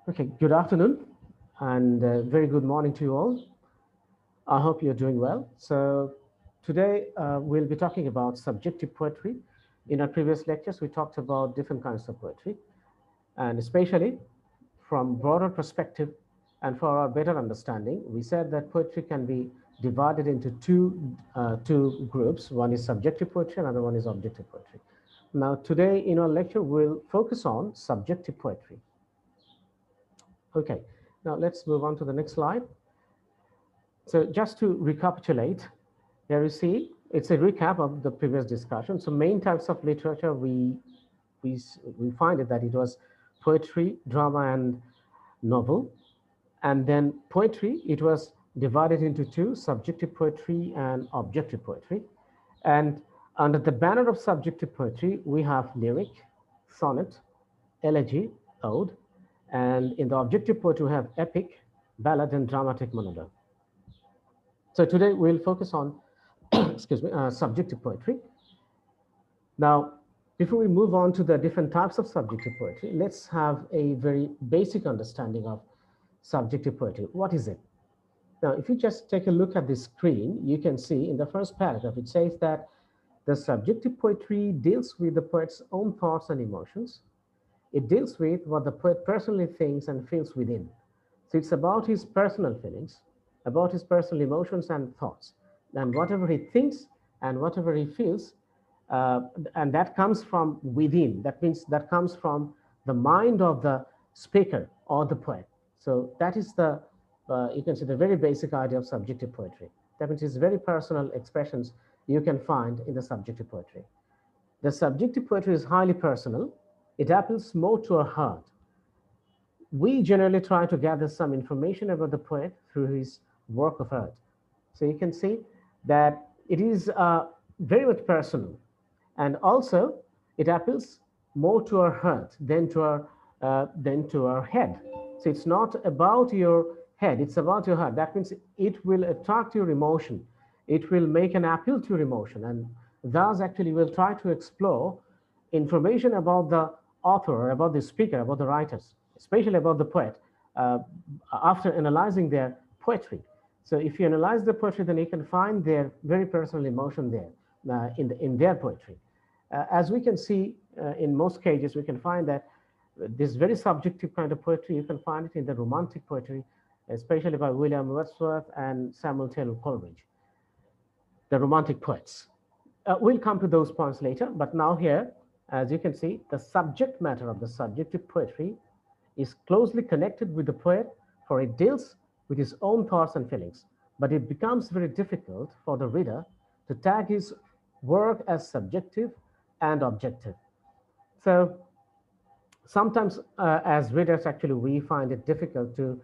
Okay, good afternoon and very good morning to you all. I hope you're doing well. So, today we'll be talking about subjective poetry. In our previous lectures, we talked about different kinds of poetry, and especially from broader perspective and for our better understanding, we said that poetry can be divided into two groups. One is subjective poetry, another one is objective poetry. Now, today in our lecture, we'll focus on subjective poetry. Okay, now let's move on to the next slide. So just to recapitulate, here you see it's a recap of the previous discussion. So main types of literature we we find it that it was poetry, drama, and novel, and then poetry it was divided into two: subjective poetry and objective poetry. And under the banner of subjective poetry, we have lyric, sonnet, elegy, ode, and in the objective poetry we have epic, ballad, and dramatic monologue. So today we'll focus on, excuse me, subjective poetry. Now, before we move on to the different types of subjective poetry, let's have a very basic understanding of subjective poetry. What is it? Now, if you just take a look at the screen, you can see in the first paragraph, it says that the subjective poetry deals with the poet's own thoughts and emotions. It deals with what the poet personally thinks and feels within. So it's about his personal feelings, about his personal emotions and thoughts. And whatever he thinks and whatever he feels, uh, and that comes from within. That means that comes from the mind of the speaker or the poet. So that is the, you can say, the very basic idea of subjective poetry. That means it's very personal expressions you can find in the subjective poetry. The subjective poetry is highly personal. It appeals more to our heart. We generally try to gather some information about the poet through his work of art. So you can see that it is very much personal, and also it appeals more to our heart than to our head. So it's not about your head; it's about your heart. That means it will attract your emotion. It will make an appeal to your emotion, and thus actually we'll try to explore information about the author, about the speaker, about the writers, especially about the poet, uh, after analyzing their poetry. So if you analyze the poetry, then you can find their very personal emotion there in their poetry. As we can see in most cases, we can find that this very subjective kind of poetry, you can find it in the romantic poetry, especially by William Wordsworth and Samuel Taylor Coleridge, the romantic poets. We'll come to those points later, but now here, as you can see, the subject matter of the subjective poetry is closely connected with the poet, for it deals with his own thoughts and feelings. But it becomes very difficult for the reader to tag his work as subjective and objective. So sometimes, as readers, actually, we find it difficult to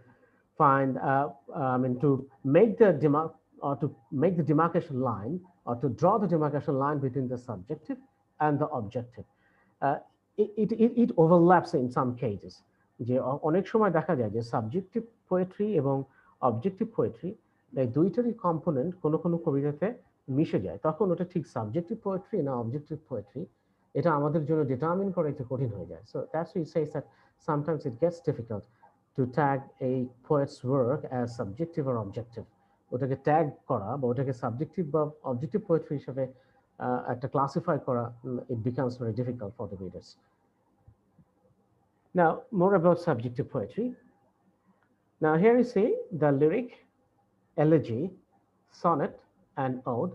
find, to make the demarcation line or to draw the demarcation line between the subjective and the objective. Uh, it overlaps in some cases. যে অনেক সময় দেখা যায় যে subjective poetry এবং objective poetry এই দুইটারই component কোনো কোনো কবিতাতে মিশে যায়, তখন ওটা ঠিক সাবজেক্টিভ পোয়েট্রি না অবজেক্টিভ পোয়েট্রি এটা আমাদের জন্য ডিটারমিন করা একটু কঠিন হয়ে যায়. So that's why it says that sometimes it gets difficult to tag a poet's work as subjective or objective. ওটাকে ট্যাগ করা বা ওটাকে সাবজেক্টিভ বা অবজেক্টিভ পোয়েট্রি হিসেবে একটা ক্লাসিফাই করা, it becomes very difficult for the readers. Now, more about subjective poetry. Now, here you see the lyric, elegy, sonnet, and ode.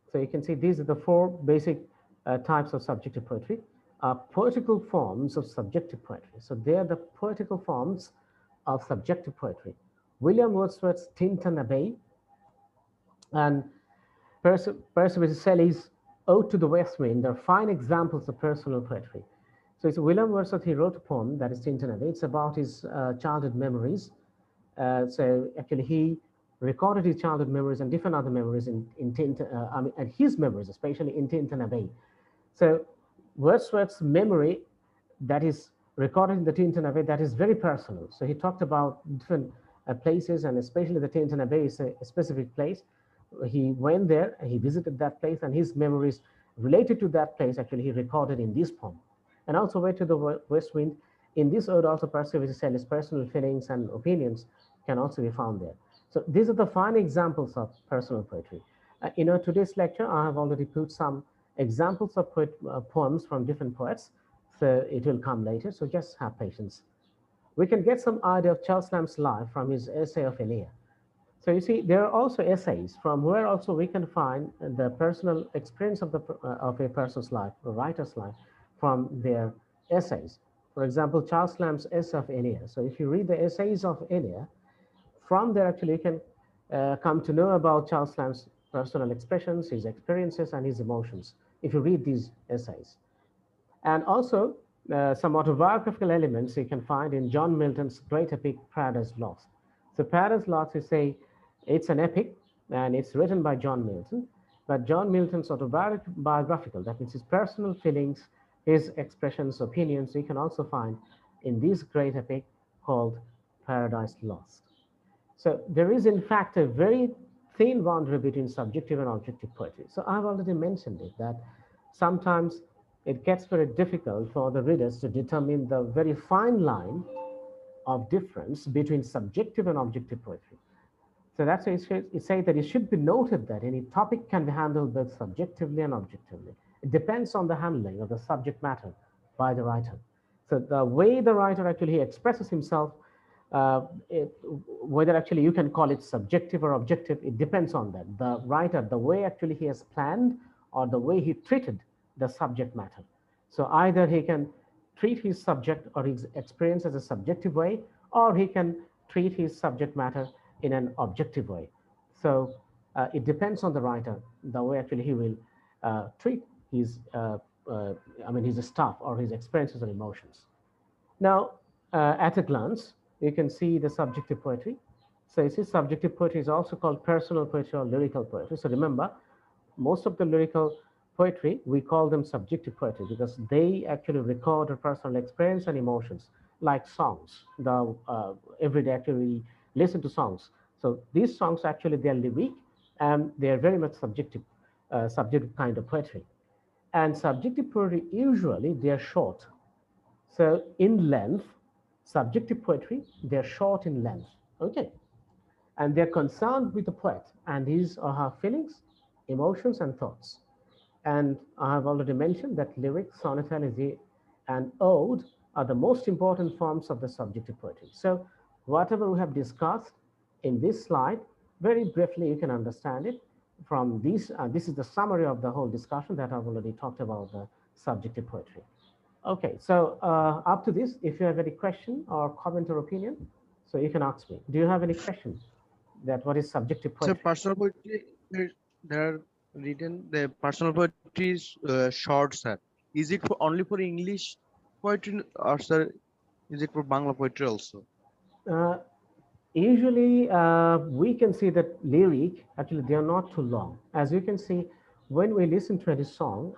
So you can see these are the four basic types of subjective poetry, poetical forms of subjective poetry. So they are the poetical forms of subjective poetry. William Wordsworth's Tintern Abbey and Percy Shelley's Ode to the West Wind are fine examples of personal poetry. So it's William Wordsworth, he wrote a poem that is Tintern Abbey. It's about his childhood memories. So actually he recorded his childhood memories and different other memories in Tintern, and his memories, especially in Tintern Abbey. So Wordsworth's memory that is recorded in the Tintern Abbey, that is very personal. So he talked about different places, and especially the Tintern Abbey is a specific place. He went there, he visited that place, and his memories related to that place, actually, he recorded in this poem. And also, Way to the West Wind In this ode also Perseus said his personal feelings and opinions can also be found there. So these are the fine examples of personal poetry. Today's lecture, I have already put some examples of poems from different poets. So it will come later. So just have patience. We can get some idea of Charles Lamb's life from his essay of Aeneas. So you see, there are also essays from where also we can find the personal experience of a person's life, a writer's life, from their essays. For example, Charles Lamb's essay of Aeneas. So if you read the essays of Aeneas, from there actually you can come to know about Charles Lamb's personal expressions, his experiences, and his emotions. If you read these essays, and also some autobiographical elements you can find in John Milton's great epic Paradise Lost. So Paradise Lost is it's an epic and it's written by John Milton, but John Milton's autobiographical, that means his personal feelings, his expressions, opinions, you can also find in this great epic called Paradise Lost. So there is in fact a very thin boundary between subjective and objective poetry. So I've already mentioned it that sometimes it gets very difficult for the readers to determine the very fine line of difference between subjective and objective poetry. So that's why it says that it should be noted that any topic can be handled both subjectively and objectively. It depends on the handling of the subject matter by the writer. So the way the writer actually expresses himself, whether actually you can call it subjective or objective, it depends on that. The writer, the way actually he has planned or the way he treated the subject matter. So either he can treat his subject or his experience as a subjective way, or he can treat his subject matter in an objective way. So it depends on the writer, the way actually he will treat his, his stuff or his experiences or emotions. Now, at a glance, you can see the subjective poetry. So you see, subjective poetry is also called personal poetry or lyrical poetry. So remember, most of the lyrical poetry, we call them subjective poetry because they actually record a personal experience and emotions, like songs. Every day actually we listen to songs. So these songs actually they're lyric and they're very much subjective kind of poetry. And subjective poetry usually they're short. So in length, subjective poetry they're short in length. Okay, and they're concerned with the poet and his or her feelings, emotions, and thoughts. And I have already mentioned that lyric, sonnet, elegy, and ode are the most important forms of the subjective poetry. So whatever we have discussed in this slide, very briefly you can understand it from these. This is the summary of the whole discussion that I've already talked about the subjective poetry. Okay, so up to this, if you have any question or comment or opinion, so you can ask me. Do you have any question that what is subjective So poetry? personal poetry, there are written the personal poetry is short, sir. Is it for only for English poetry, or sir, is it for Bangla poetry also? Uh, Usually, we can see that lyric, actually, they are not too long. As you can see, when we listen to a song,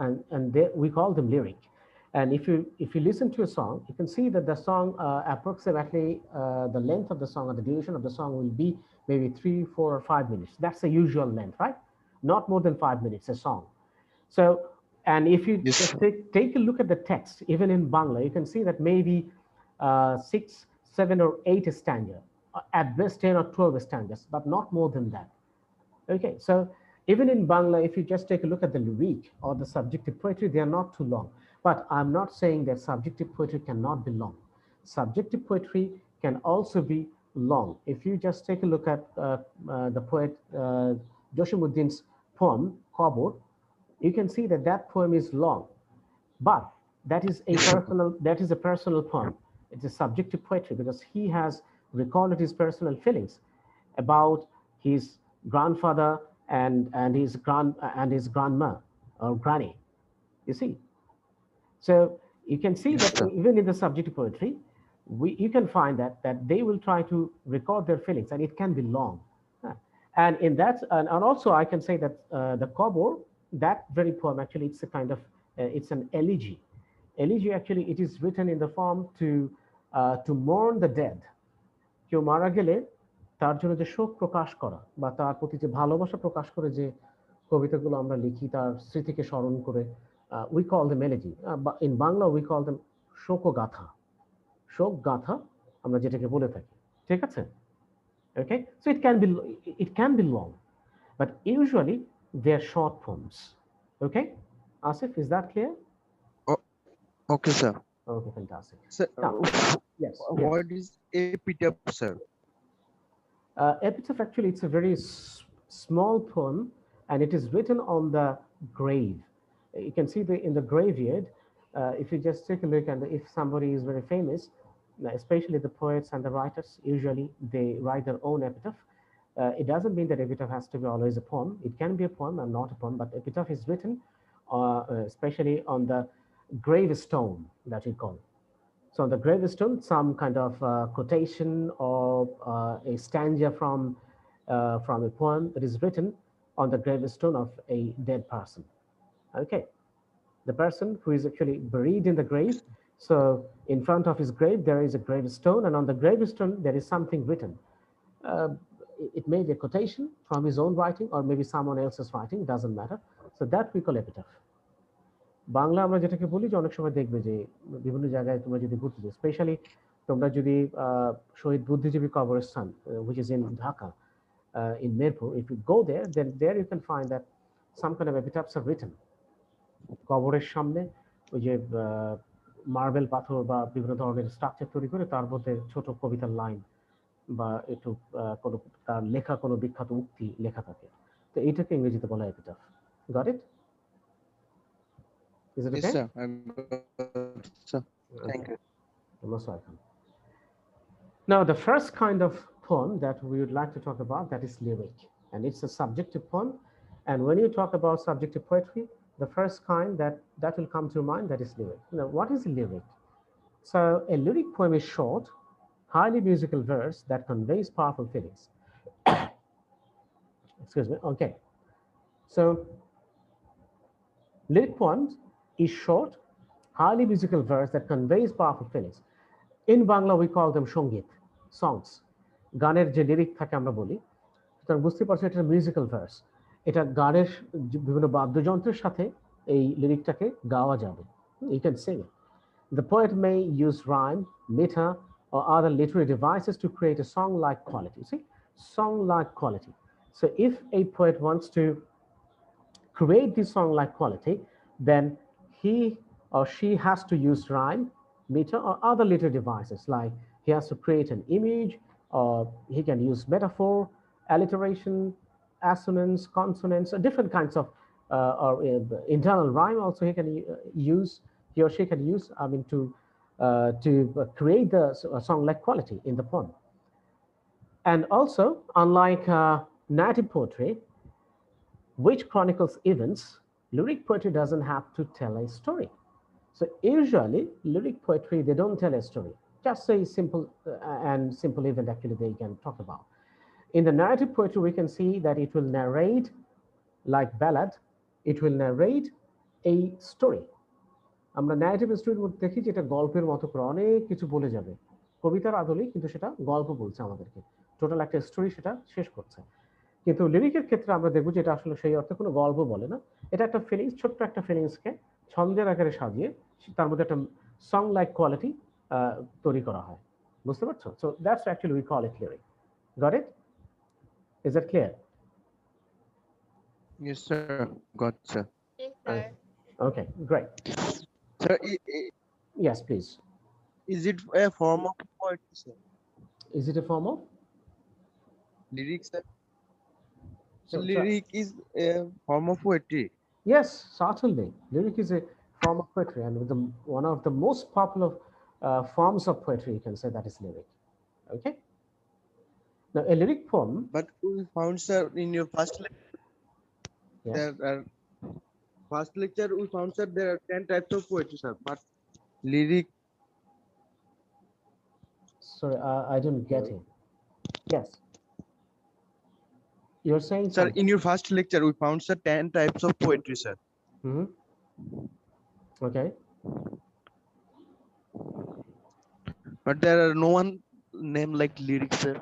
we call them lyric. And if you listen to a song, you can see that the song approximately the length of the song or the duration of the song will be maybe 3, 4, or 5 minutes. That's the usual length, right? Not more than 5 minutes a song. So, and if you Yes, just sir. take a look at the text, even in Bangla, you can see that maybe 6, 7, or 8 stanza, at best 10 or 12 stanzas, but not more than that. Okay, so even in Bangla, if you just take a look at the lyric or the subjective poetry, they are not too long. But I'm not saying that subjective poetry cannot be long. Subjective poetry can also be long. If you just take a look at the poet Joshimuddin's poem, Kabur, you can see that that poem is long, but Yes, sir. that is a personal poem. It's a subjective poetry because he has recorded his personal feelings about his grandfather and his grandma or granny. You see, so you can see Yes, that sir. even in the subjective poetry, you can find that they will try to record their feelings, and it can be long. And in that, and also I can say that the Kobor, that very poem actually, it's a kind of it's an elegy. Elegy actually, it is written in the form to mourn the dead. কেউ মারা গেলে তার জন্য যে শোক প্রকাশ করা বা তার প্রতি যে ভালোবাসা প্রকাশ করে যে কবিতাগুলো আমরা লিখি তার স্মৃতিকে স্মরণ করে, we call them elegy, in Bangla we call them শোকগাথা। শোক গাথা আমরা যেটাকে বলে থাকি, ঠিক আছে? Okay, so it can be long, but usually they're short poems. Okay, Asif, is that clear? O- okay, sir. Okay, fantastic. Sir, Now, yes, what yes. is epitaph, sir? Epitaph, actually, it's a very small poem, and it is written on the grave. You can see in the graveyard. If you just take a look, and if somebody is very famous, especially the poets and the writers, usually they write their own epitaph. It doesn't mean that epitaph has to be always a poem. It can be a poem and not a poem, but epitaph is written, especially on the gravestone that we call. So on the gravestone, some kind of quotation or a stanza from a poem that is written on the gravestone of a dead person. Okay, the person who is actually buried in the grave. So in front of his grave there is a gravestone, and on the gravestone there is something written. Uh, it may be a quotation from his own writing or maybe someone else's writing. Doesn't matter. So that we call epitaph. Bangla আমরা যেটাকে বলি যে অনেক সময় দেখবে যে বিভিন্ন জায়গায় তোমরা যদি ঘুরতে যাও, স্পেশালি তোমরা যদি শহীদ বুদ্ধিজীবী কবরস্থান, which is in Dhaka, in Mirpur, if you go there, then there you can find that some kind of epitaphs are written কবরের সামনে, ওই যে মার্বেল পাথর বা বিভিন্ন ধরনের স্ট্রাকচার তৈরি করে তার মধ্যে ছোট কবিতার লাইন বা একটু কোনো তার লেখা কোনো বিখ্যাত উক্তি লেখা থাকে। তো এইটাকে ইংরেজিতে বলা হয় epitaph. Got it? Is it Yes, okay? sir. I got it, sir. Thank you. Okay, you're most welcome. Now, the first kind of poem that we would like to talk about, that is lyric, and it's a subjective poem. And when you talk about subjective poetry, the first kind that will come to your mind, that is lyric. Now, what is a lyric? So, a lyric poem is short, highly musical verse that conveys powerful feelings. Excuse me. Okay. So, lyric poems is short, highly musical verse that conveys powerful feelings. In Bangla, we call them সঙ্গীত, songs. গানের যে lyric থাকে আমরা বলি, সুতরাং বুঝতে পারছো এটা মিউজিক্যাল ভার্স। এটা গানের বিভিন্ন বাদ্যযন্ত্রের সাথে এই লিরিকটাকে গাওয়া যাবে। You can sing it. The poet may use rhyme, meter, or other literary devices to create a song-like quality. See, song-like quality. So if a poet wants to create this song-like quality, then he or she has to use rhyme, meter, or other literary devices. Like he has to create an image, or he can use metaphor, alliteration, assonance, consonants, different kinds of or internal rhyme. Also, he can use, he or she can use. I mean, to create the song-like quality in the poem. And also, unlike narrative poetry, which chronicles events, lyric poetry doesn't have to tell a story. So usually, lyric poetry, they don't tell a story. Just a simple event actually they can talk about. In the narrative poetry, we can see that it will narrate, like ballad, it will narrate a story. আমরা narrative স্টোরির মধ্যে দেখি যে এটা গল্পের মতো করে অনেক কিছু বলে যাবে কবিতার আদলেই, কিন্তু সেটা গল্প বলছে আমাদেরকে, টোটাল একটা স্টোরি সেটা শেষ করছে। কিন্তু লিরিকের ক্ষেত্রে আমরা দেখবো যে এটা আসলে সেই অর্থে কোনো গল্প বলে না, এটা একটা ফিলিংস, ছোট্ট একটা ফিলিংসকে ছন্দের আকারে সাজিয়ে তার মধ্যে একটা সং লাইক কোয়ালিটি তৈরি করা হয়। বুঝতে পারছো? So that's actually we call it lyric. Got it? Is that clear? Yes, sir. Got, sir. Yes, sir. Okay, great. Sir, Yes, please. is it a form of poetry, sir? Is it a form of? Lyrics, sir. The So, lyric is a form of poetry. yes, certainly. Lyric is a form of poetry, and one of the most popular forms of poetry, you can say, that is lyric. Okay. Now, a lyric poem. But we found, sir, in your Yes. there are first lecture we found, sir, there are 10 types of poetry, sir. But lyric, Sorry, I didn't get it. Yes. You're saying sir, something. in your first lecture we found, sir, 10 types of poetry, sir. Mm-hmm. Okay. But there are no one name like lyrics, sir.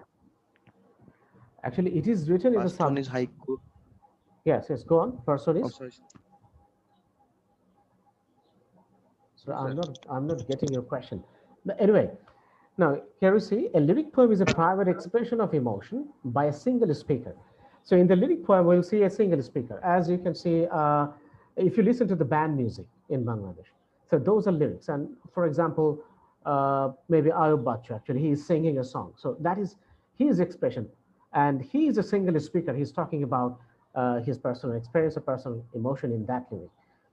Actually, it is written in the First one is haiku. Yes, yes. Go on. First one Oh, is. sorry. So I'm not getting your question. But anyway, Now, here you see a lyric poem is a private expression of emotion by a single speaker. So, in the lyric poem, we'll see a single speaker. As you can see, if you listen to the band music in Bangladesh, so those are lyrics. And for example, maybe Ayub Bachchu, actually, he is singing a song. So, that is his expression. And he is a single speaker. He's talking about his personal experience or personal emotion in that lyric.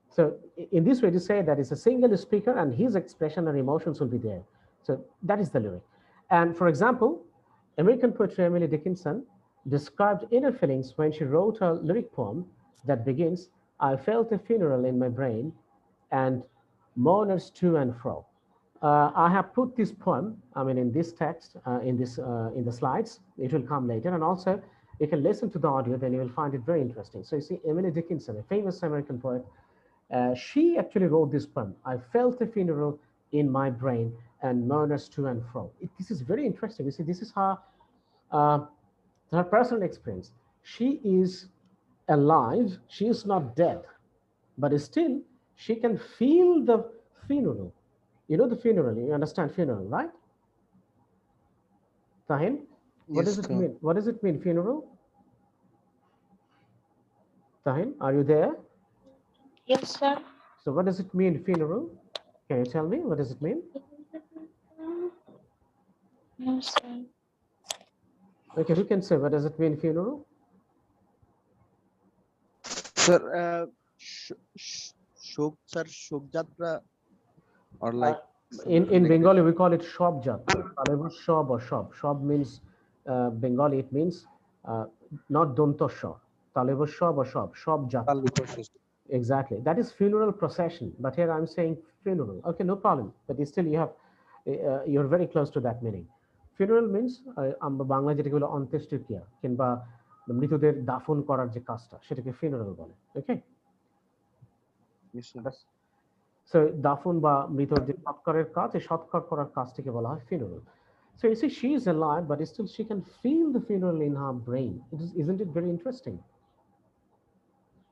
So in this way, to say that it's a single speaker and his expression and emotions will be there. So that is the lyric. And for example, American poet Emily Dickinson described inner feelings when she wrote a lyric poem that begins, I felt a funeral in my brain and mourners to and fro. I have put this poem, I mean, in this text, in the slides. It will come later, and also you can listen to the audio. Then you will find it very interesting. So you see, Emily Dickinson, a famous American poet, she actually wrote this poem. I felt a funeral in my brain and mourners to and fro. This is very interesting. You see, this is uh, her personal experience. She is alive. She is not dead, but still she can feel the funeral. You know the funeral. You understand funeral, right? Tahin, what Yes, does it sir. mean? What does it mean, funeral? Tahin, are you there? Yes, sir. So what does it mean, funeral? Can you tell me what does it mean? No, sir. Okay, who can say what does it mean, funeral? Sir, shok jatra or Uh, like something in like that. Bengali, we call it Shob Jatra. However, Shob or Shob. Shob means Bengali, it means uh, not Donto Shob. Talebo Shob or Shob. Shob Jatra. Tali process. Exactly. That is funeral procession. But here I'm saying funeral. Okay, no problem. But still, you're very close to that meaning. Funeral means আমরা বাংলা যেটাকে বলে অন্ত্যেষ্টিক্রিয়া কিংবা মৃতদের দাফন করার যে কাজটা সেটাকে funeral বলে। Okay? Yes, sir. So দাফন বা মৃতর যে সৎকারের কাজ এই সৎকার করার কাজটিকে বলা হয় funeral. So you see, she is alive, but still she can feel the funeral in her brain. Isn't it very interesting?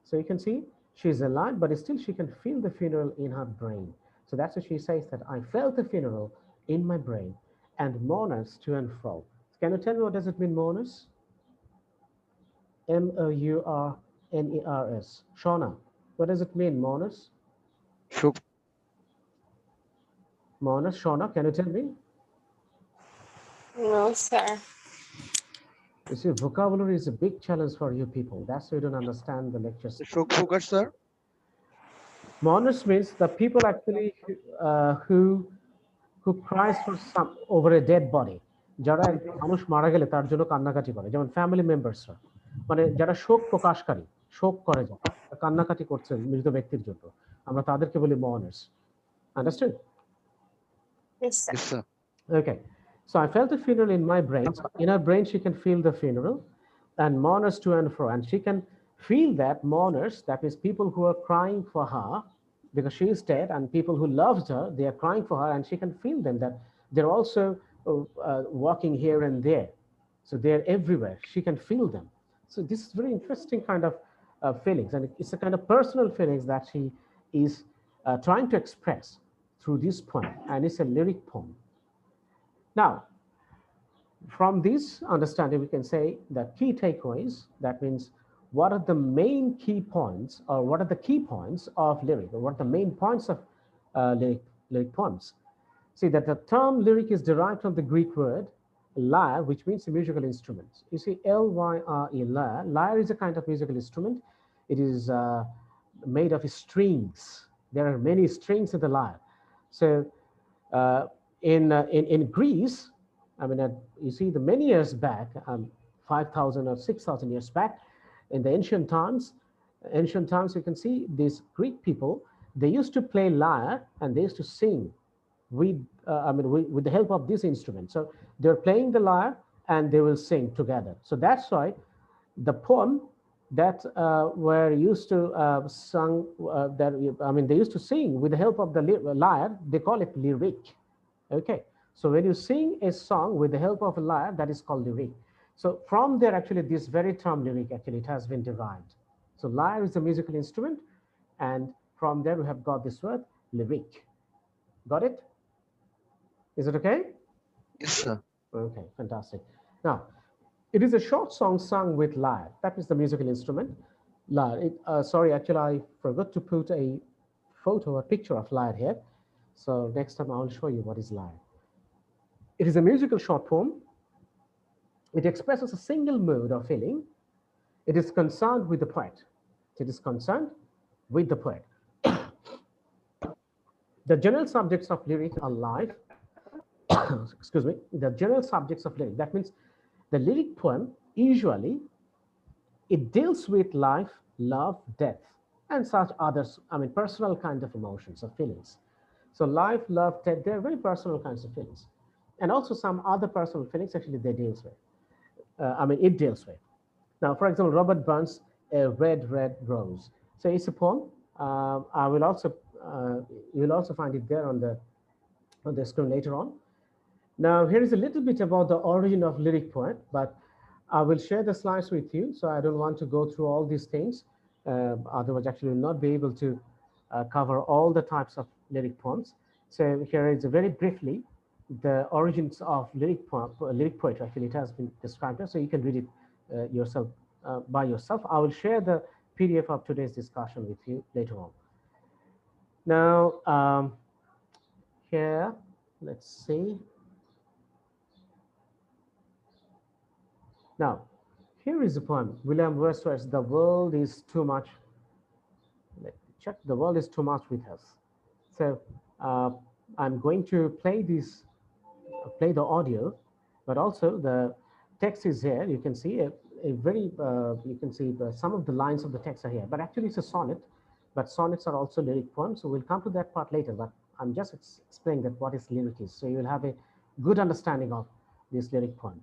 So you can see she is alive, but still she can feel the funeral in her brain. So that's why she says that I felt the funeral in my brain and mourners to and fro. Can you tell me what does it mean, mourners? Mourners. Shauna, what does it mean, mourners? Shok. Mourners, Shauna, can you tell me? No, sir. You see, vocabulary is a big challenge for you people. That's why you don't understand the lectures. Shok focus, sir. Mourners means the people actually who cries for some over a dead body. যারা একজন মানুষ মারা গেলে তার জন্য কান্নাকাটি করে, যেমন ফ্যামিলি মেম্বার্সরা, মানে যারা শোক প্রকাশকারী, শোক করে যারা কান্নাকাটি করছে মৃত ব্যক্তির জন্য, আমরা তাদেরকে বলি mourners. Understood? Yes, sir. Yes, sir. Okay. So I felt the funeral in my brain. So in her brain, she can feel the funeral and mourners to and fro. And she can feel that mourners, that means people who are crying for her because she is dead, and people who loved her, they are crying for her, and she can feel them that they're also walking here and there. So they're everywhere. She can feel them. So this is very interesting kind of feelings, and it's a kind of personal feelings that she is trying to express through this poem, and it's a lyric poem. Now, from this understanding, we can say that key takeaways, that means what are the main key points, or what are the key points of lyric, or what are the main points of lyric poems. See that the term lyric is derived from the Greek word lyre, which means a musical instrument. You see, Lyre, lyre. Lyre is a kind of musical instrument. It is made of strings. There are many strings in the lyre. So uh, in Greece, I mean, you see, the many years back, 5,000 or 6,000 years back, in the ancient times, you can see these Greek people, they used to play lyre and they used to sing with, with the help of this instrument. So they're playing the lyre and they will sing together. So that's why the poem that were used to sung, they used to sing with the help of the lyre, they call it lyric. Okay, so when you sing a song with the help of a lyre, that is called lyric. So from there, actually, this very term lyric, actually, it has been derived. So lyre is a musical instrument, and from there we have got this word lyric. Got it? Is it okay? Yes, sir. Okay, fantastic. Now, it is a short song sung with lyre. That is the musical instrument. Lyre. Sorry, actually, I forgot to put a photo, a picture of lyre here. So next time I'll show you what is lyre. It is a musical short poem. It expresses a single mood or feeling. It is concerned with the poet. It is concerned with the poet. The general subjects of lyric are life. Excuse me. The general subjects of lyric. That means the lyric poem usually it deals with life, love, death, and such others. I mean, personal kind of emotions or feelings. So life, love, death, they're very personal kinds of feelings, and also some other personal feelings. Actually, they deals with. It deals with. Now, for example, Robert Burns' A Red, Red Rose. So it's a poem. I will also you will also find it there on the screen later on. Now, here is a little bit about the origin of lyric poet, but I will share the slides with you, so I don't want to go through all these things. Otherwise, actually, we'll not be able to cover all the types of lyric poems. So here is very briefly the origins of lyric poetry. Actually, it has been described here, so you can read it yourself by yourself. I will share the PDF of today's discussion with you later on. Now, here, let's see. Now, here is the poem. William Wordsworth's The World is Too Much. Let me check. The world is too much with us. So uh, I'm going to play the audio, but also the text is here. You can see you can see some of the lines of the text are here, but actually it's a sonnet, but sonnets are also lyric poems. So we'll come to that part later, but I'm just explaining that what is lyric is. So you'll have a good understanding of this lyric poem.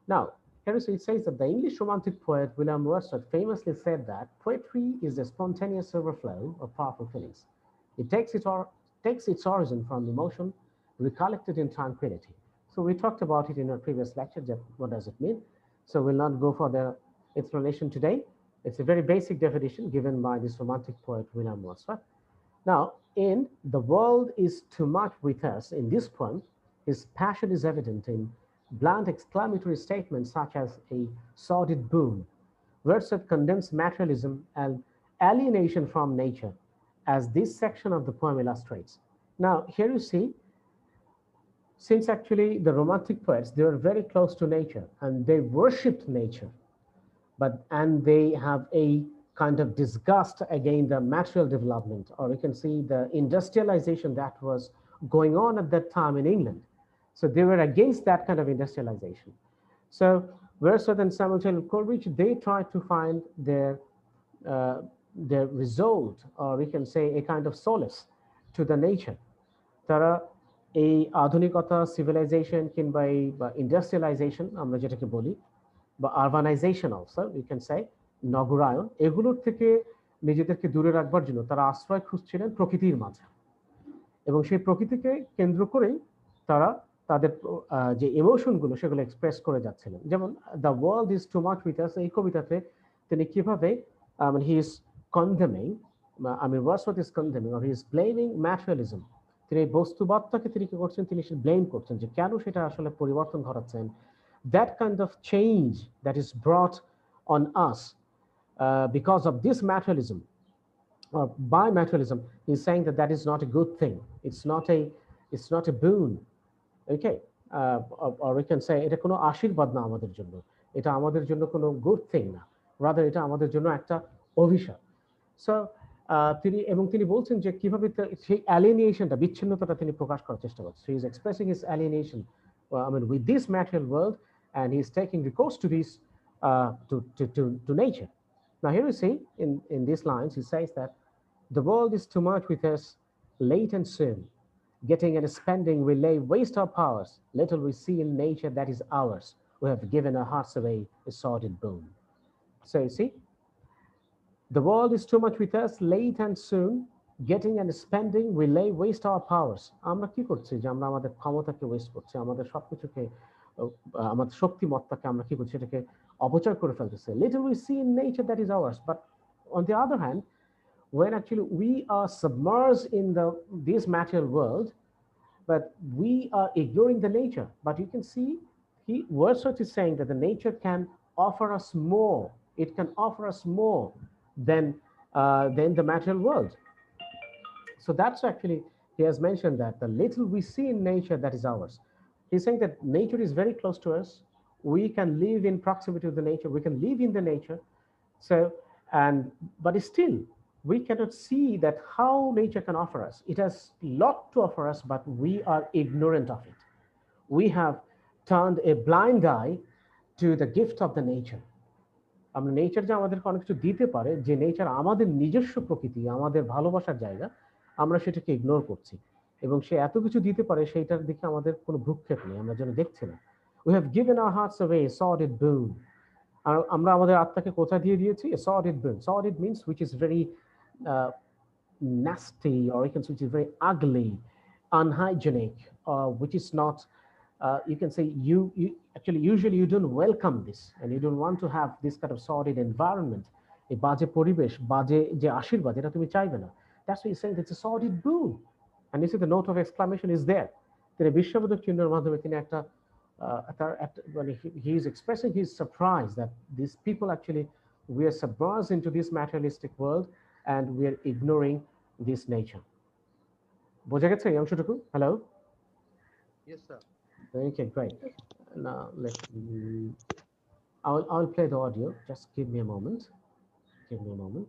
Now, here it says that the English Romantic poet William Wordsworth famously said that poetry is the spontaneous overflow of powerful feelings. It takes its origin from emotion recollected in tranquility. So we talked about it in our previous lecture. That what does it mean? So we'll not go for the explanation today. It's a very basic definition given by this Romantic poet William Wordsworth. Now, in The World is Too Much with Us, in this poem, his passion is evident in blunt exclamatory statements such as a sordid boon. Wordsworth condemns materialism and alienation from nature, as this section of the poem illustrates. Now, here you see, since actually the Romantic poets, they were very close to nature and they worshipped nature, and they have a kind of disgust against the material development, or you can see the industrialization that was going on at that time in England. So they were against that kind of industrialization. So Wordsworth and Samuel Taylor Coleridge, they tried to find uh, their result, or we can say a kind of solace to the nature. তারা এই আধুনিকতা civilisation কিংবা এই industrialisation আমরা যেটাকে বলি বা urbanization also you can say নগরায়ন এগুলোর থেকে নিজেদেরকে দূরে রাখবার জন্য তারা আশ্রয় খুঁজছিলেন প্রকৃতির মাঝে এবং সেই প্রকৃতিকে কেন্দ্র করেই তারা তাদের যে ইমোশনগুলো সেগুলো এক্সপ্রেস করে যাচ্ছিলেন যেমন the world is too much with us এই কবিতাতে তিনি কিভাবে he is condemning Wordsworth is condemning or he is blaming materialism তিনি এই বস্তুবাদটাকে তিনি কি করছেন তিনি ব্লেম করছেন যে কেন সেটা আসলে পরিবর্তন ঘটাচ্ছেন that kind of change that is brought on us because of this materialism or by materialism, he's saying that that is not a good thing. It's not a boon. Okay, or we can say এটা কোনো আশীর্বাদ না আমাদের জন্য, এটা আমাদের জন্য কোনো গুড থিং না, রাদার এটা আমাদের জন্য একটা অভিশাপ। সো তিনি বলছেন যে কিভাবে সেই অ্যালিনিয়েশনটা বিচ্ছিন্নতাটা তিনি প্রকাশ করার চেষ্টা করছেন। He is expressing his alienation with this material world, and he's taking recourse to this to nature. Now here we see in these lines he says that the world is too much with us, late and soon. Getting and spending we lay waste our powers. Little we see in nature that is ours. We have given our hearts away a sordid boon. So you see, the world is too much with us, late and soon. Getting and spending we lay waste our powers. আমরা কি করছি যে আমরা আমাদের ক্ষমতাকে West করছি, আমাদের সবকিছুকে আমাদের শক্তিমত্তাকে আমরা কি করছি এটাকে অপচয় করে ফেলতেছি. Little we see in nature that is ours, but on the other hand, when actually we are submerged in this material world, but we are ignoring the nature. But you can see, Wordsworth is saying that the nature can offer us more. It can offer us more than the material world. So that's actually, he has mentioned that the little we see in nature, that is ours. He's saying that nature is very close to us. We can live in proximity to the nature. We can live in the nature. So, and but still, we cannot see that how nature can offer us. It has a lot to offer us, but we are ignorant of it. We have turned a blind eye to the gift of the nature. আমরা nature যে আমাদেরকে অনেক কিছু দিতে পারে, যে nature আমাদের নিজস্ব প্রকৃতি, আমাদের ভালোবাসার জায়গা, আমরা সেটাকে ইগনোর করছি, এবং সে এত কিছু দিতে পারে সেইটার দিকে আমাদের কোনো ভ্রুক্ষেপ নেই, আমরা যেন দেখছি না। We have given our hearts away, sordid boon. আর আমরা আমাদের আত্মাকে কোথায় দিয়ে দিয়েছি? A sordid boon. Sordid means which is very uh, nasty, or you can say which is very ugly, unhygienic, or which is not, you can say, you actually usually you don't welcome this, and you don't want to have this kind of sordid environment. এই বাজে পরিবেশ, বাজে যে আশীর্বাদ, এটা তুমি চাইবে না। That's why he's saying it's a sordid boon. And you see the note of exclamation is there. তিনি বিশ্ববোধক চিহ্নের মাধ্যমে তিনি একটা when he is expressing his surprise that these people actually, we are submerged into this materialistic world and we are ignoring this nature. বোঝা গেছে এই অংশটুকু? Hello? Yes, sir. Okay, great. Now I'll play the audio. Just give me a moment. Give me a moment.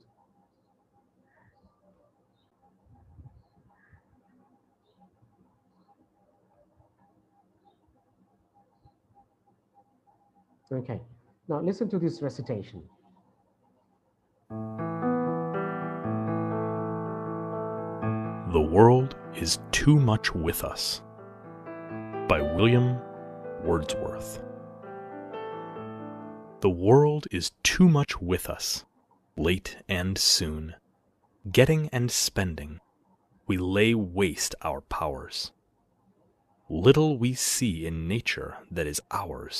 Okay. Now listen to this recitation. The World is Too Much With Us by William Wordsworth. The world is too much with us, late and soon. Getting and spending, we lay waste our powers. Little we see in nature that is ours.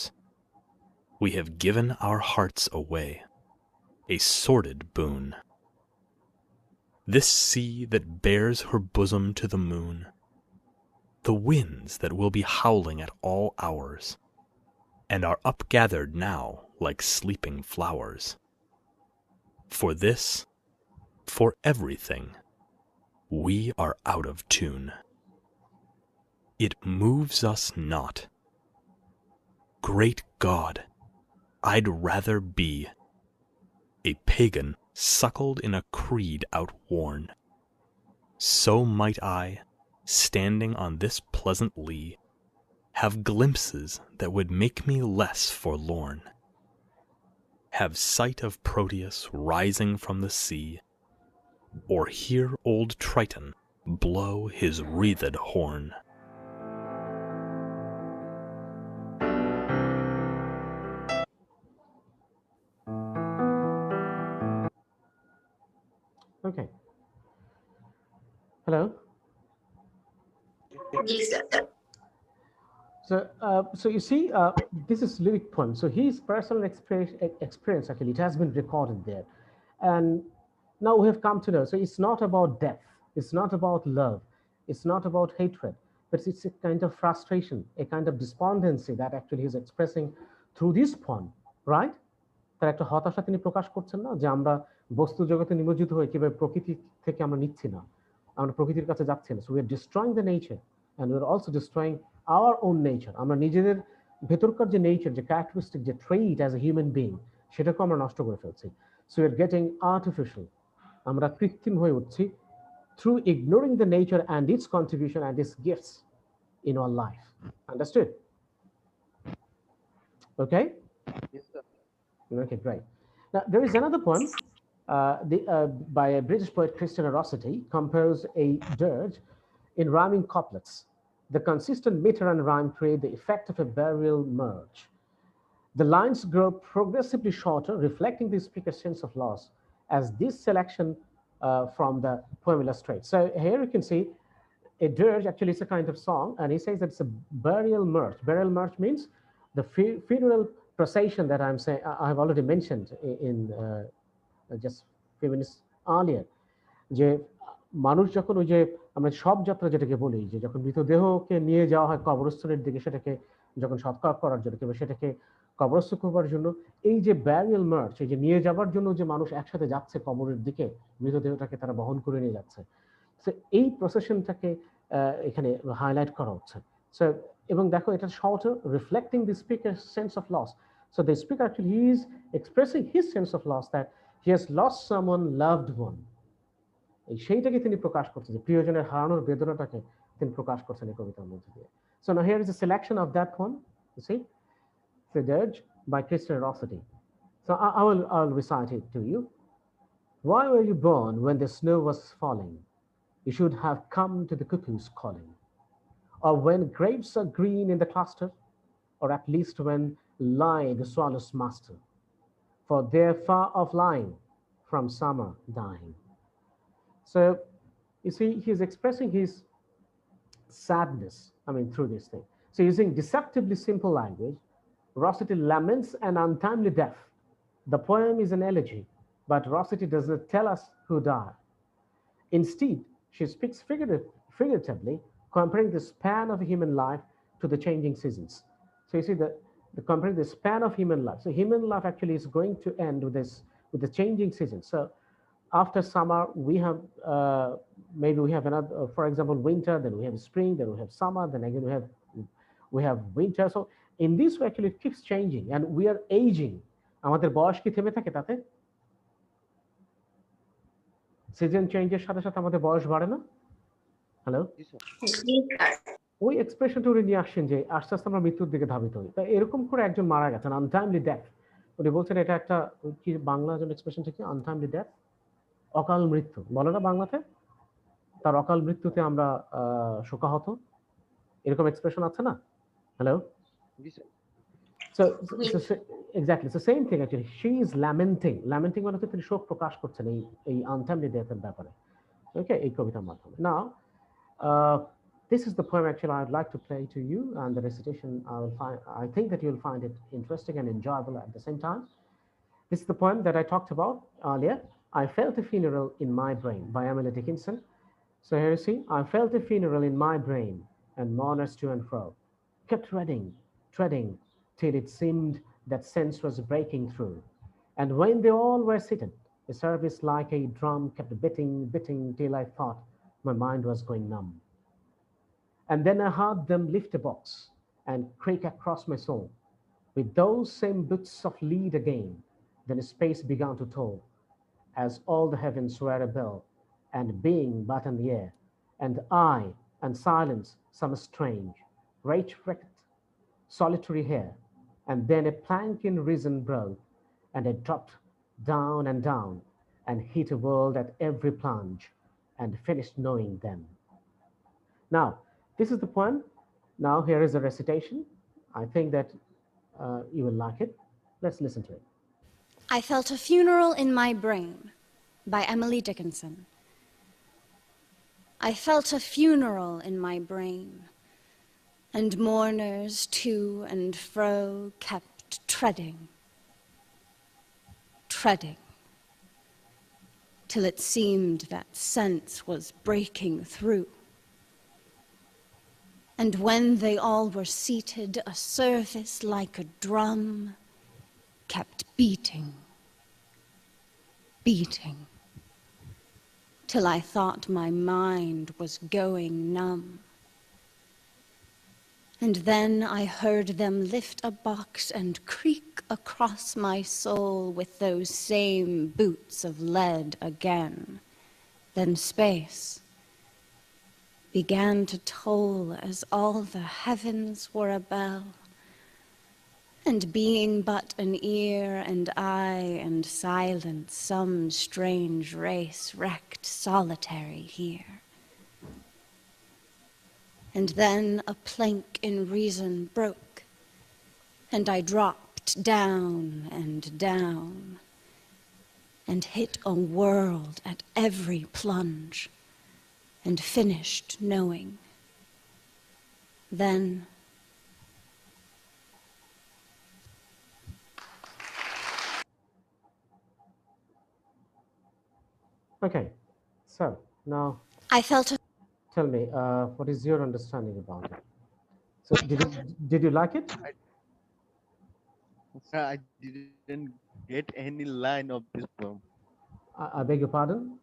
We have given our hearts away, a sordid boon. This sea that bears her bosom to the moon, the winds that will be howling at all hours, and are upgathered now like sleeping flowers. For this, for everything, we are out of tune. It moves us not. Great God, I'd rather be a pagan suckled in a creed outworn. So might I, standing on this pleasant lea, have glimpses that would make me less forlorn. Have sight of Proteus rising from the sea, or hear old Triton blow his wreathed horn. Okay. Hello? Yes, sir. So you see, this is lyric poem. So his personal experience, actually, it has been recorded there. And now we have come to know, so it's not about death, it's not about love, it's not about hatred, but it's a kind of frustration, a kind of despondency that actually he's expressing through this poem, right? তার একটা হতাশা তিনি প্রকাশ করছেন না, যে আমরা বস্তু জগতে নিমজ্জিত হয়ে কিভাবে প্রকৃতি থেকে আমরা নিচ্ছি না, আমরা প্রকৃতির কাছে যাচ্ছি না। So we are destroying the nature and we are also destroying our own nature. আমরা নিজেদের ভেতরকার যে নেচার, যে ক্যারেক্টারিস্টিক, যে trait as a human being, সেটাকেও আমরা নষ্ট করে ফেলছি। So we are getting artificial, আমরা কৃত্রিম হয়ে উঠছি through ignoring the nature and it's contribution and it's gifts in our life. Understood? Okay? Yes, sir. Okay, great. Now, there is another poem by a British poet, Christina Rossetti, composed a dirge in rhyming couplets. The consistent meter and rhyme create the effect of a burial merge. The lines grow progressively shorter, reflecting the speaker's sense of loss, as this selection from the poem illustrates. So here you can see a dirge actually is a kind of song, and he says that it's a burial march. Burial march means the funeral procession that I'm saying, I have already mentioned in just a few minutes earlier. যে মানুষ যখন ওই যে আমরা শব যাত্রা যেটাকে বলি, যে যখন মৃতদেহকে নিয়ে যাওয়া হয় কবরস্থানের দিকে, সেটাকে যখন সৎকার করার জন্য কিংবা সেটাকে কবরস্থ করবার জন্য, এই যে ব্যারিয়াল মার্চ, এই যে নিয়ে যাবার জন্য যে মানুষ একসাথে যাচ্ছে কবরের দিকে, মৃতদেহটাকে তারা বহন করে নিয়ে যাচ্ছে, সো এই প্রসেশনটাকে এখানে হাইলাইট করা হচ্ছে। সো এবং দেখো এটা short reflecting the speaker sense of loss. So the speaker actually he is expressing his sense of loss, that he has lost someone loved one. এই সেইটাকে তিনি প্রকাশ করছেন, যে প্রিয়জনের হারানোর বেদনাটাকে তিনি প্রকাশ করছেন এই কবিতার মধ্যে দিয়ে। So now here is a selection of that poem, you see, the dirge by Christian Rossetti. So I'll recite it to you. Why were you born when the snow was falling? You should have come to the cuckoo's calling. Or when grapes are green in the cluster, or at least when lie the swallow's master, for they're far off lying from summer dying. So you see, he's expressing his sadness, through this thing. So using deceptively simple language, Rossetti laments an untimely death. The poem is an elegy, but Rossetti does not tell us who died. Instead, she speaks figuratively, comparing the span of human life to the changing seasons. So you see the comparing the span of human life. So human life actually is going to end with the changing seasons. So after summer, we have maybe we have another, for example, winter. Then we have spring. Then we have summer. Then again we have winter. So in this way, actually, it keeps changing, and we are aging. আমাদের বয়স কি থেমে থাকে তাতে? Season চেঞ্জের সাথে সাথে আমাদের বয়স বাড়ে না? হ্যালো, ওই এক্সপ্রেশনটা উনি নিয়ে আসছেন যে আস্তে আস্তে আমরা মৃত্যুর দিকে ধাবিত হই। তাই এরকম করে একজন মারা গেছেন, আনটাইমলি ডেথ। উনি বলছেন এটা একটা কি বাংলা যেন এক্সপ্রেশনটা কি, আনটাইমলি ডেথ, অকাল মৃত্যু বলে না বাংলাতে? তার অকাল মৃত্যুতে আমরা শোকাহত, এরকম এক্সপ্রেশন আছে না? Hello, so exactly, so same thing actually, she is lamenting মানে হচ্ছে তিনি শোক প্রকাশ করছেন এই আনটাইমলি ডেথের ব্যাপারে। ওকে, এই কবিতার মাধ্যমে। Now this is the poem actually I'd like to play to you, and the recitation I think that you'll find it interesting and enjoyable at the same time. This is the poem that I talked about earlier, I Felt a Funeral in My Brain by Emily Dickinson. So here you see, I felt a funeral in my brain, and mourners to and fro kept treading, till it seemed that sense was breaking through. And when they all were seated, the service like a drum kept beating, till I thought my mind was going numb. And then I heard them lift a box and creak across my soul, with those same boots of lead again. Then space began to toll, as all the heavens were a bell, and being but an air, and I, and silence some strange, rage-wrecked, solitary hair, and then a plank in reason broke, and I dropped down, and hit a world at every plunge, and finished knowing them. Now, this is the poem. Now here is a recitation. I think that you will like it. Let's listen to it. I Felt a Funeral in My Brain by Emily Dickinson. I felt a funeral in my brain, and mourners to and fro kept treading, till it seemed that sense was breaking through. And when they all were seated, a service like a drum kept beating, till I thought my mind was going numb. And then I heard them lift a box and creak across my soul with those same boots of lead again. Then space began to toll as all the heavens were a bell, and being but an ear and eye and silence, some strange race wrecked solitary here. And then a plank in reason broke, and I dropped down, and hit a world at every plunge, and finished knowing. Then Okay, so Now I felt a tell me, what is your understanding about it? So did you like it? Sir, I didn't get any line of this poem. I beg your pardon.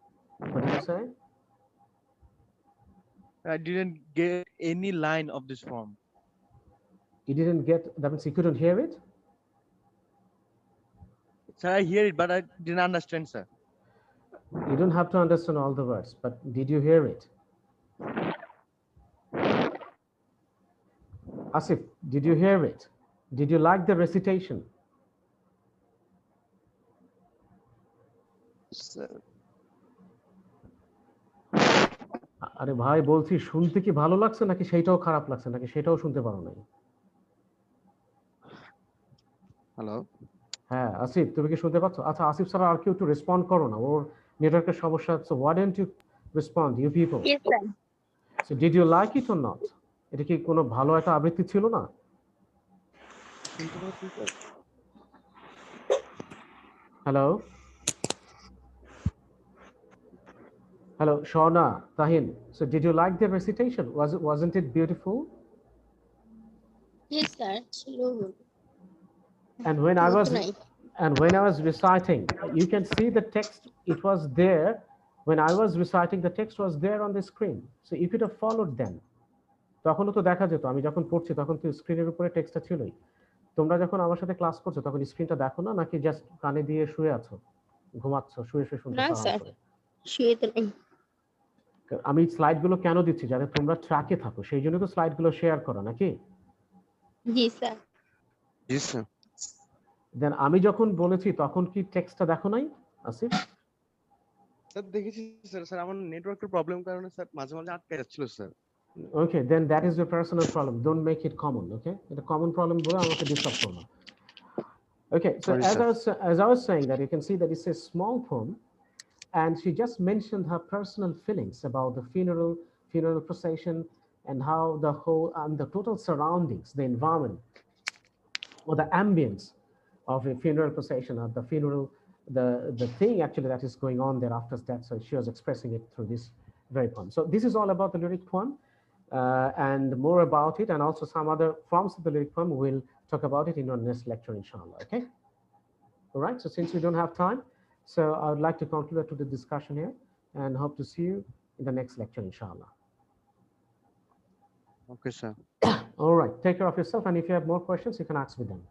What did you say? I didn't get any line of this poem. You didn't get, that means you couldn't hear it? Sir, I hear it, but I didn't understand, sir. You don't have to understand all the words, but did you hear it? Asif, did you hear it? Did you like the recitation? Sir, আরে ভাই বলছি শুনতে কি ভালো লাগছে নাকি সেইটাও খারাপ লাগছে নাকি সেটাও শুনতে পারো নাই? hello. হ্যাঁ আসিফ তুমি কি শুনতে পাচ্ছ? আচ্ছা আসিফ স্যার আর কেউ একটু রেসপন্ড করো না, ওর নেটওয়ার্কের সমস্যা হচ্ছে। why don't you respond you people? Yes, sir. So did you like it or not? এটা কি কোনো ভালো একটা আবৃত্তি ছিল না? শুনতে পাচ্ছেন, sir? Hello hello Shauna, Tahin, so did you like the recitation? Wasn't it beautiful? Yes, sir. ছিল And when I was reciting, you can see the text, it was there. When I was reciting, the text was there on the screen, so you could have followed them. তখনও তো দেখা যেত, আমি যখন পড়ছি তখন তো স্ক্রিনের উপরে টেক্সটটা ছিলই। তোমরা যখন আমার সাথে ক্লাস করছো তখন স্ক্রিনটা দেখো না, নাকি জাস্ট কানে দিয়ে শুয়ে আছো, ঘুমাচ্ছ, শুয়ে শুয়ে শুনতেছো না আরাম স্যার, করে? শুয়ে তো নেই। আমি স্লাইডগুলো কেন দিচ্ছি, যাতে তোমরা ট্র্যাকে থাকো, সেই জন্য তো স্লাইডগুলো শেয়ার করো নাকি? জি স্যার। জি স্যার। দেন আমি যখন বলেছি তখন কি টেক্সটটা দেখো নাই আসিফ? স্যার দেখেছি স্যার। স্যার আমার নেটওয়ার্কের প্রবলেম কারণে স্যার মাঝে মাঝে আটকে যাচ্ছিল sir. Okay, then that is your personal problem. Don't make it common, okay? It's a common problem বলে আমাকে disturb করো না। Okay, so Sorry, sir. as I was saying that you can see that it's a small poem, and she just mentioned her personal feelings about the funeral procession, and how the whole and the total surroundings, the environment or the ambience of a funeral procession, or the funeral, the thing actually that is going on there after death. So she was expressing it through this very poem. So this is all about the lyric poem, and more about it, and also some other forms of the lyric poem. We'll talk about it in our next lecture, inshallah. Okay. All right. So since we don't have time, so I would like to conclude to the discussion here, and hope to see you in the next lecture, inshallah. Okay, sir. All right. Take care of yourself, and if you have more questions, you can ask me them.